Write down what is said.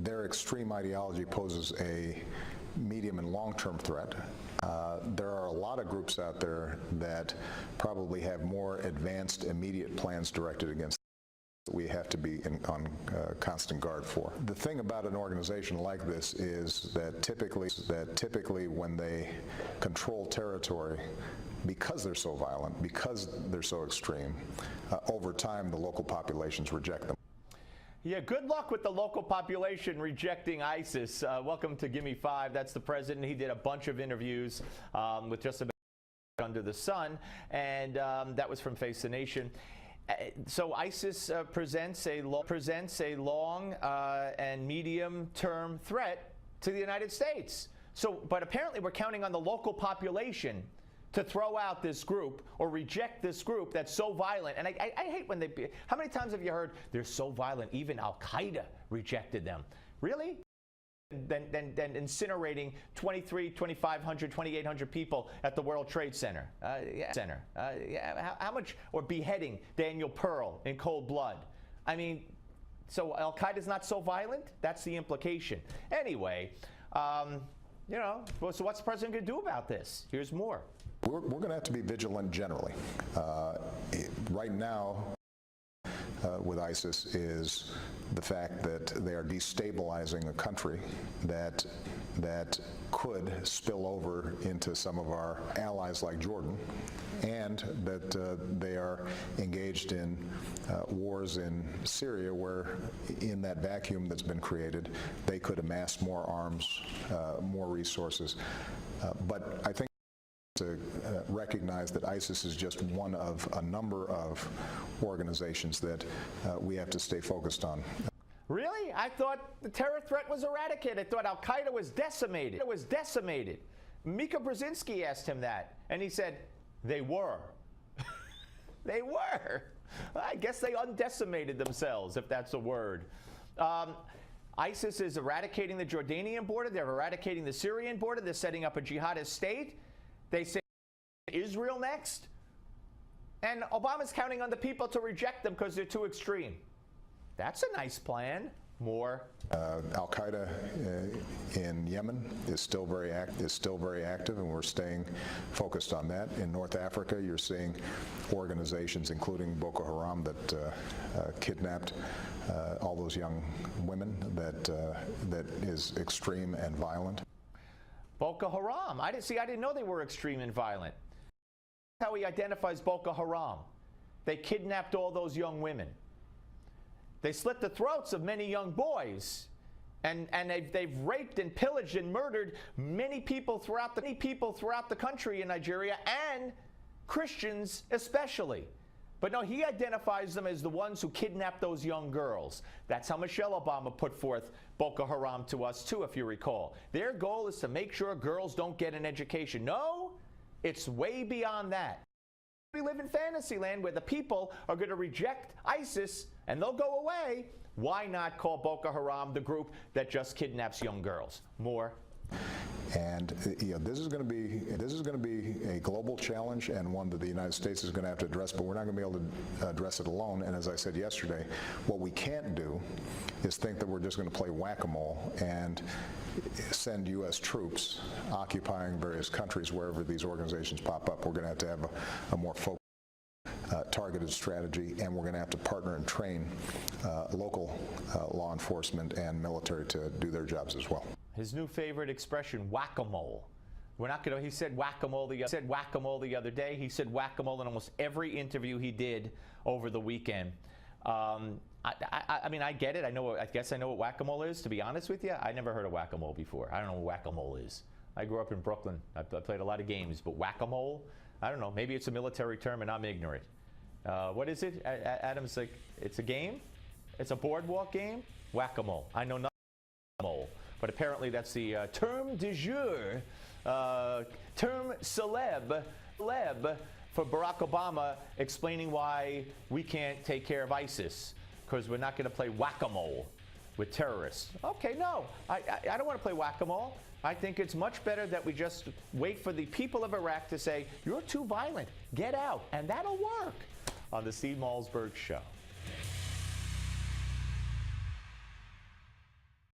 their extreme ideology poses a medium and long-term threat. There are a lot of groups out there that probably have more advanced immediate plans directed against that we have to be on constant guard for. The thing about an organization like this is that typically when they control territory, because they're so violent, because they're so extreme, over time the local populations reject them. Yeah, good luck with the local population rejecting ISIS. Welcome to Gimme 5. That's the president. He did a bunch of interviews with just about under the sun, and that was from Face the Nation. So ISIS presents a long and medium-term threat to the United States. But apparently we're counting on the local population to throw out this group or reject this group that's so violent. And I hate when they, how many times have you heard they're so violent, even Al-Qaeda rejected them? Really? Then incinerating 2,500, 2,800 people at the World Trade Center. How much, or beheading Daniel Pearl in cold blood? I mean, so Al-Qaeda's not so violent? That's the implication. Anyway, you know, so what's the president going to do about this? Here's more. We're going to have to be vigilant generally. Right now, with ISIS is the fact that they are destabilizing a country that could spill over into some of our allies like Jordan, and that they are engaged in wars in Syria, where in that vacuum that's been created, they could amass more arms, more resources. But I think to recognize that ISIS is just one of a number of organizations that we have to stay focused on. Really? I thought the terror threat was eradicated. I thought Al-Qaeda was decimated. It was decimated. Mika Brzezinski asked him that, and he said, they were. They were. I guess they undecimated themselves, if that's a word. ISIS is eradicating the Jordanian border. They're eradicating the Syrian border. They're setting up a jihadist state. They say Israel next. And Obama's counting on the people to reject them because they're too extreme. That's a nice plan. More. Al-Qaeda in Yemen is still very active, and we're staying focused on that. In North Africa, you're seeing organizations, including Boko Haram, that kidnapped all those young women. That is extreme and violent. Boko Haram. I didn't know they were extreme and violent. That's how he identifies Boko Haram. They kidnapped all those young women. They slit the throats of many young boys, and they've raped and pillaged and murdered many people throughout the country in Nigeria, and Christians especially. But no, he identifies them as the ones who kidnapped those young girls. That's how Michelle Obama put forth Boko Haram to us too, if you recall. Their goal is to make sure girls don't get an education. No, it's way beyond that. We live in fantasy land where the people are going to reject ISIS and they'll go away. Why not call Boko Haram the group that just kidnaps young girls? More. And you know, this is going to be a global challenge, and one that the United States is going to have to address, but we're not going to be able to address it alone. And as I said yesterday, what we can't do is think that we're just going to play whack-a-mole and send U.S. troops occupying various countries wherever these organizations pop up. We're going to have a more focused, targeted strategy, and we're going to have to partner and train local law enforcement and military to do their jobs as well. His new favorite expression, whack-a-mole. We're not going to. He said whack-a-mole the other day. He said whack-a-mole in almost every interview he did over the weekend. I mean, I get it. I guess I know what whack-a-mole is. To be honest with you, I never heard of whack-a-mole before. I don't know what whack-a-mole is. I grew up in Brooklyn. I played a lot of games, but whack-a-mole, I don't know. Maybe it's a military term, and I'm ignorant. What is it? Adam's like, it's a game. It's a boardwalk game. Whack-a-mole. I know nothing about whack-a-mole. But apparently that's the term du jour, term celeb for Barack Obama, explaining why we can't take care of ISIS, because we're not going to play whack-a-mole with terrorists. Okay, no, I don't want to play whack-a-mole. I think it's much better that we just wait for the people of Iraq to say, you're too violent, get out, and that'll work on the Steve Malzberg Show.